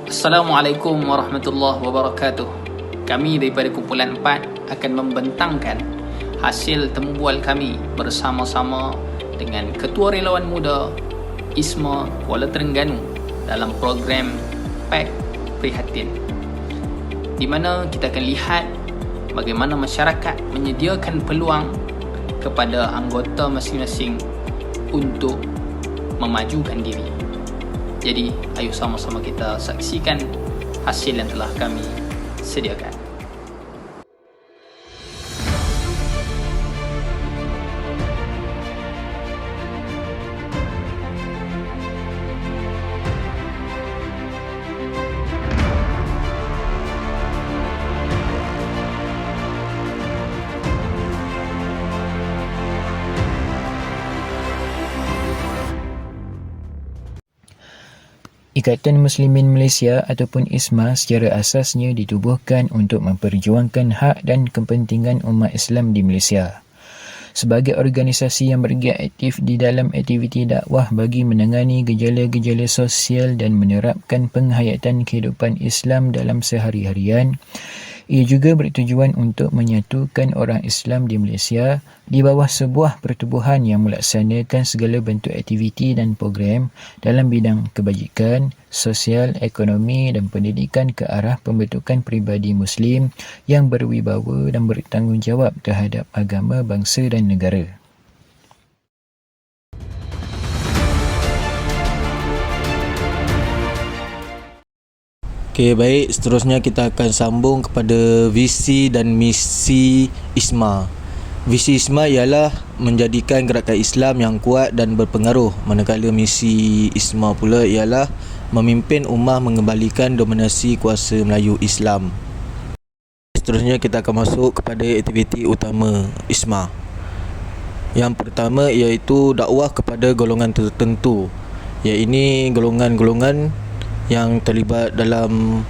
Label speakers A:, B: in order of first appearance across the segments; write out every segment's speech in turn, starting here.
A: Assalamualaikum warahmatullahi wabarakatuh. Kami daripada kumpulan 4 akan membentangkan hasil temubual kami bersama-sama dengan Ketua Relawan Muda ISMA Kuala Terengganu dalam program PAK Prihatin, di mana kita akan lihat bagaimana masyarakat menyediakan peluang kepada anggota masing-masing untuk memajukan diri. Jadi, ayo sama-sama kita saksikan hasil yang telah kami sediakan.
B: Ikatan Muslimin Malaysia ataupun ISMA secara asasnya ditubuhkan untuk memperjuangkan hak dan kepentingan umat Islam di Malaysia. Sebagai organisasi yang bergiat aktif di dalam aktiviti dakwah bagi menangani gejala-gejala sosial dan menerapkan penghayatan kehidupan Islam dalam sehari-harian, ia juga bertujuan untuk menyatukan orang Islam di Malaysia di bawah sebuah pertubuhan yang melaksanakan segala bentuk aktiviti dan program dalam bidang kebajikan, sosial, ekonomi dan pendidikan ke arah pembentukan peribadi Muslim yang berwibawa dan bertanggungjawab terhadap agama, bangsa dan negara.
C: Okey, baik. Seterusnya kita akan sambung kepada visi dan misi ISMA. Visi ISMA ialah menjadikan gerakan Islam yang kuat dan berpengaruh, manakala misi ISMA pula ialah memimpin ummah mengembalikan dominasi kuasa Melayu Islam. Seterusnya kita akan masuk kepada aktiviti utama ISMA. Yang pertama iaitu dakwah kepada golongan tertentu, iaitu golongan-golongan yang terlibat dalam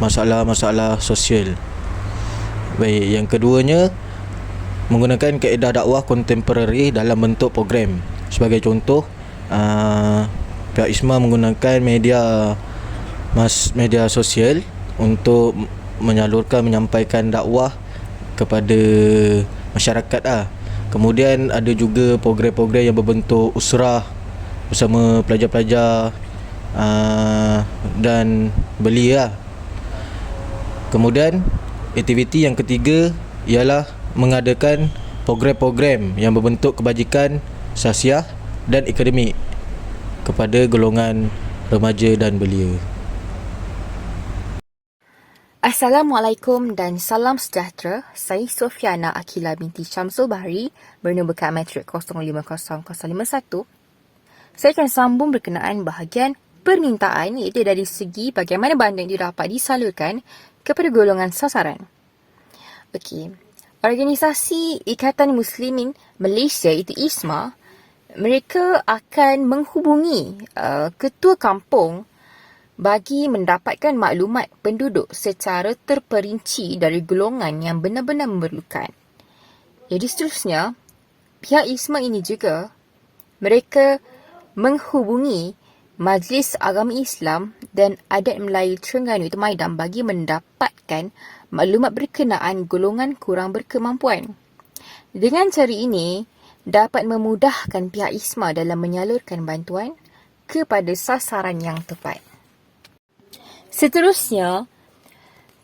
C: masalah-masalah sosial. Baik, yang keduanya menggunakan kaedah dakwah kontemporari dalam bentuk program. Sebagai contoh, pihak ISMA menggunakan media sosial untuk menyampaikan dakwah kepada masyarakat. Kemudian ada juga program-program yang berbentuk usrah bersama pelajar-pelajar dan belia. Kemudian aktiviti yang ketiga ialah mengadakan program-program yang berbentuk kebajikan, sasiah dan akademik kepada golongan remaja dan belia.
D: Assalamualaikum dan salam sejahtera. Saya Sofiana Akila binti Syamsul Bahri bernombor kad matrik 050051. Saya akan sambung berkenaan bahagian permintaan, iaitu dari segi bagaimana bantuan itu dapat disalurkan kepada golongan sasaran. Okey. Organisasi Ikatan Muslimin Malaysia, iaitu ISMA, mereka akan menghubungi ketua kampung bagi mendapatkan maklumat penduduk secara terperinci dari golongan yang benar-benar memerlukan. Jadi seterusnya, pihak ISMA ini juga mereka menghubungi Majlis Agama Islam dan Adat Melayu Terengganu itu Maidam bagi mendapatkan maklumat berkenaan golongan kurang berkemampuan. Dengan cara ini, dapat memudahkan pihak ISMA dalam menyalurkan bantuan kepada sasaran yang tepat. Seterusnya,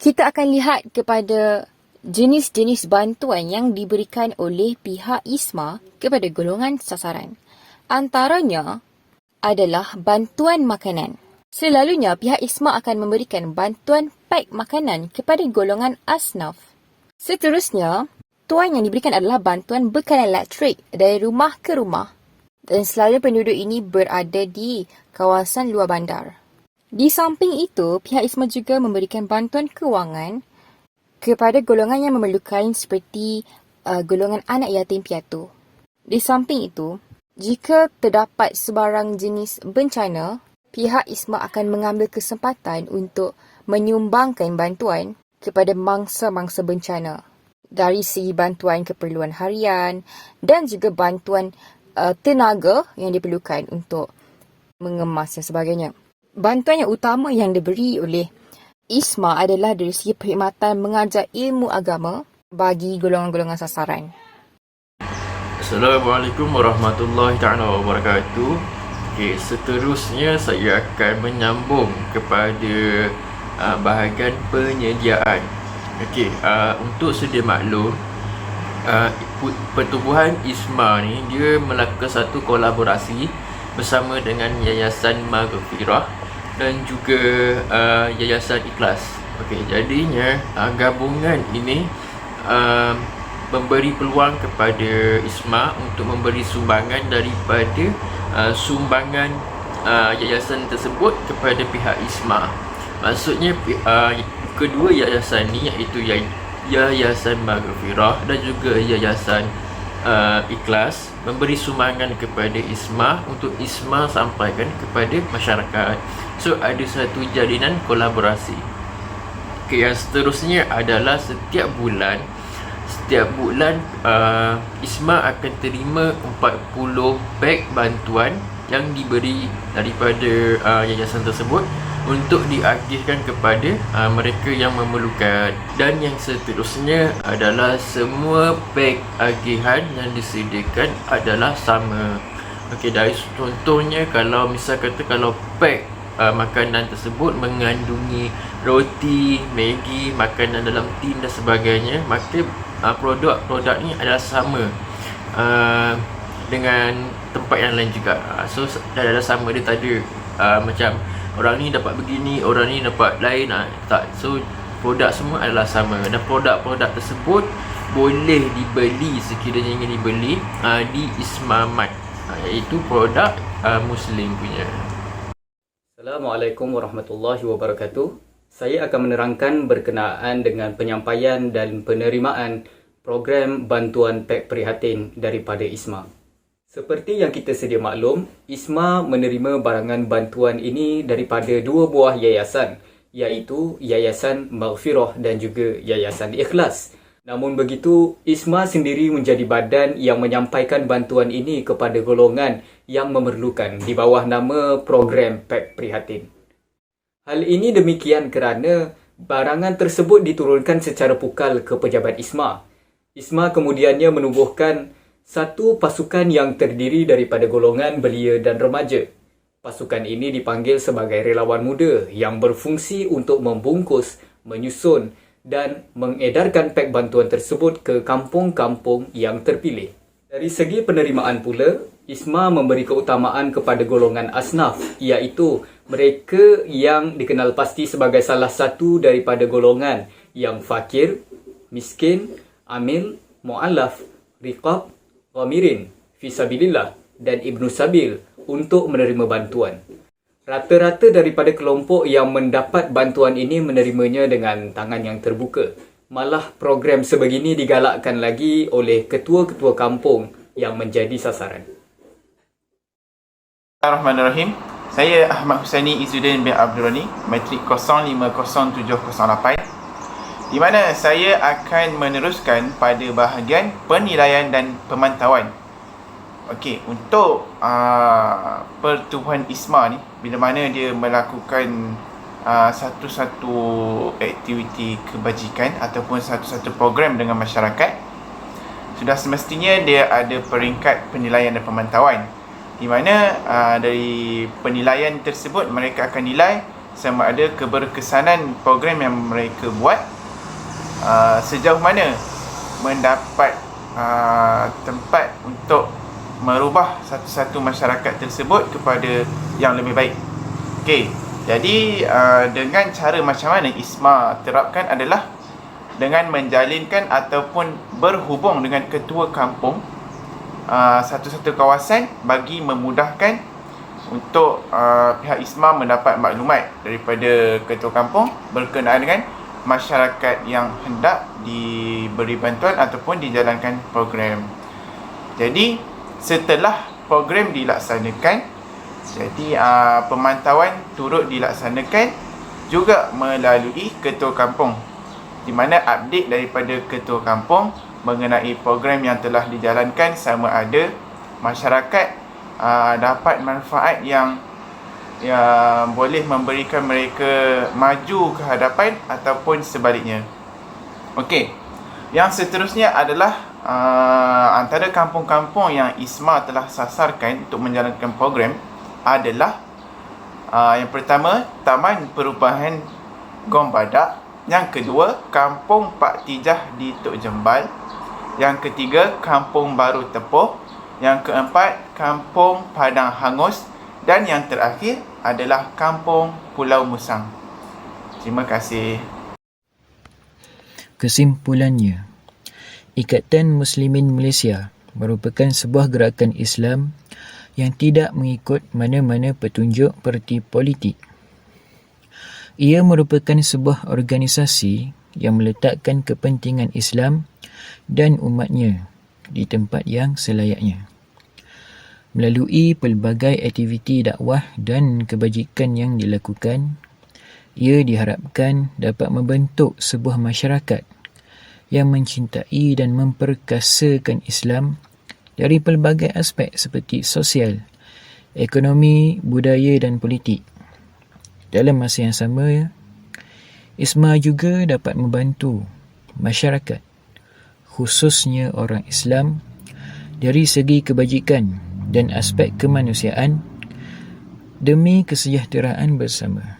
D: kita akan lihat kepada jenis-jenis bantuan yang diberikan oleh pihak ISMA kepada golongan sasaran. Antaranya adalah bantuan makanan. Selalunya pihak ISMA akan memberikan bantuan pack makanan kepada golongan asnaf. Seterusnya, bantuan yang diberikan adalah bantuan bekalan elektrik dari rumah ke rumah. Dan selalu penduduk ini berada di kawasan luar bandar. Di samping itu, pihak ISMA juga memberikan bantuan kewangan kepada golongan yang memerlukan seperti golongan anak yatim piatu. Di samping itu, jika terdapat sebarang jenis bencana, pihak ISMA akan mengambil kesempatan untuk menyumbangkan bantuan kepada mangsa-mangsa bencana. Dari segi bantuan keperluan harian dan juga bantuan tenaga yang diperlukan untuk mengemas dan sebagainya. Bantuan yang utama yang diberi oleh ISMA adalah dari segi perkhidmatan mengajar ilmu agama bagi golongan-golongan sasaran.
E: Assalamualaikum warahmatullahi taala wabarakatuh. Okey, seterusnya saya akan menyambung kepada bahagian penyediaan. Okey, untuk sedia maklum, pertubuhan ISMA ni dia melakukan satu kolaborasi bersama dengan Yayasan Maghfirah dan juga Yayasan Ikhlas. Okey, jadinya gabungan ini memberi peluang kepada ISMA untuk memberi sumbangan daripada sumbangan yayasan tersebut kepada pihak ISMA. Maksudnya kedua yayasan ni iaitu Yayasan Maghfirah dan juga Yayasan Ikhlas memberi sumbangan kepada ISMA untuk ISMA sampaikan kepada masyarakat. So ada satu jalinan kolaborasi. Okay, yang seterusnya adalah setiap bulan ISMA akan terima 40 beg bantuan yang diberi daripada yayasan tersebut untuk diagihkan kepada mereka yang memerlukan. Dan yang seterusnya adalah semua beg agihan yang disediakan adalah sama. Okey, dari contohnya kalau misal kata kalau beg makanan tersebut mengandungi roti, Maggi, makanan dalam tin dan sebagainya, maka produk-produk ni adalah sama dengan tempat yang lain juga. So dah ada sama, dia tak ada macam orang ni dapat begini, orang ni dapat lain, tak. So produk semua adalah sama dan produk-produk tersebut boleh dibeli sekiranya ingin dibeli di ISMA Mart, iaitu produk Muslim punya.
F: Assalamualaikum warahmatullahi wabarakatuh. Saya akan menerangkan berkenaan dengan penyampaian dan penerimaan program bantuan pek prihatin daripada ISMA. Seperti yang kita sedia maklum, ISMA menerima barangan bantuan ini daripada dua buah yayasan, iaitu Yayasan Maghfirah dan juga Yayasan Ikhlas. Namun begitu, ISMA sendiri menjadi badan yang menyampaikan bantuan ini kepada golongan yang memerlukan di bawah nama program pek prihatin. Hal ini demikian kerana barangan tersebut diturunkan secara pukal ke pejabat ISMA. ISMA kemudiannya menubuhkan satu pasukan yang terdiri daripada golongan belia dan remaja. Pasukan ini dipanggil sebagai relawan muda yang berfungsi untuk membungkus, menyusun dan mengedarkan pek bantuan tersebut ke kampung-kampung yang terpilih. Dari segi penerimaan pula, ISMA memberi keutamaan kepada golongan asnaf, iaitu mereka yang dikenal pasti sebagai salah satu daripada golongan yang fakir, miskin, amil, mu'allaf, riqab, ghamirin, fisabilillah dan ibnu sabil untuk menerima bantuan. Rata-rata daripada kelompok yang mendapat bantuan ini menerimanya dengan tangan yang terbuka. Malah program sebegini digalakkan lagi oleh ketua-ketua kampung yang menjadi sasaran.
G: Bismillahirrahmanirrahim. Saya Ahmad Husaini Izzuddin bin Abdul Rani, matrik 050708, di mana saya akan meneruskan pada bahagian penilaian dan pemantauan. Okey, untuk pertubuhan ISMA ni, bila mana dia melakukan satu-satu aktiviti kebajikan ataupun satu-satu program dengan masyarakat, sudah semestinya dia ada peringkat penilaian dan pemantauan, di mana dari penilaian tersebut mereka akan nilai sama ada keberkesanan program yang mereka buat sejauh mana mendapat tempat untuk merubah satu-satu masyarakat tersebut kepada yang lebih baik. Okey, jadi dengan cara macam mana ISMA terapkan adalah dengan menjalinkan ataupun berhubung dengan ketua kampung satu-satu kawasan bagi memudahkan untuk pihak ISMA mendapat maklumat daripada ketua kampung berkenaan dengan masyarakat yang hendak diberi bantuan ataupun dijalankan program. Jadi setelah program dilaksanakan, jadi pemantauan turut dilaksanakan juga melalui ketua kampung, di mana update daripada ketua kampung mengenai program yang telah dijalankan sama ada masyarakat dapat manfaat yang yang boleh memberikan mereka maju ke hadapan ataupun sebaliknya. Okey. Yang seterusnya adalah antara kampung-kampung yang ISMA telah sasarkan untuk menjalankan program adalah yang pertama, Taman Perubahan Gom Badak. Yang kedua, Kampung Pak Tijah di Tok Jembal. Yang ketiga, Kampung Baru Tepuh. Yang keempat, Kampung Padang Hangus. Dan yang terakhir adalah Kampung Pulau Musang. Terima kasih.
B: Kesimpulannya, Ikatan Muslimin Malaysia merupakan sebuah gerakan Islam yang tidak mengikut mana-mana petunjuk parti politik. Ia merupakan sebuah organisasi yang meletakkan kepentingan Islam dan umatnya di tempat yang selayaknya. Melalui pelbagai aktiviti dakwah dan kebajikan yang dilakukan, ia diharapkan dapat membentuk sebuah masyarakat yang mencintai dan memperkasakan Islam dari pelbagai aspek seperti sosial, ekonomi, budaya dan politik. Dalam masa yang sama, ISMA juga dapat membantu masyarakat, khususnya orang Islam, dari segi kebajikan dan aspek kemanusiaan demi kesejahteraan bersama.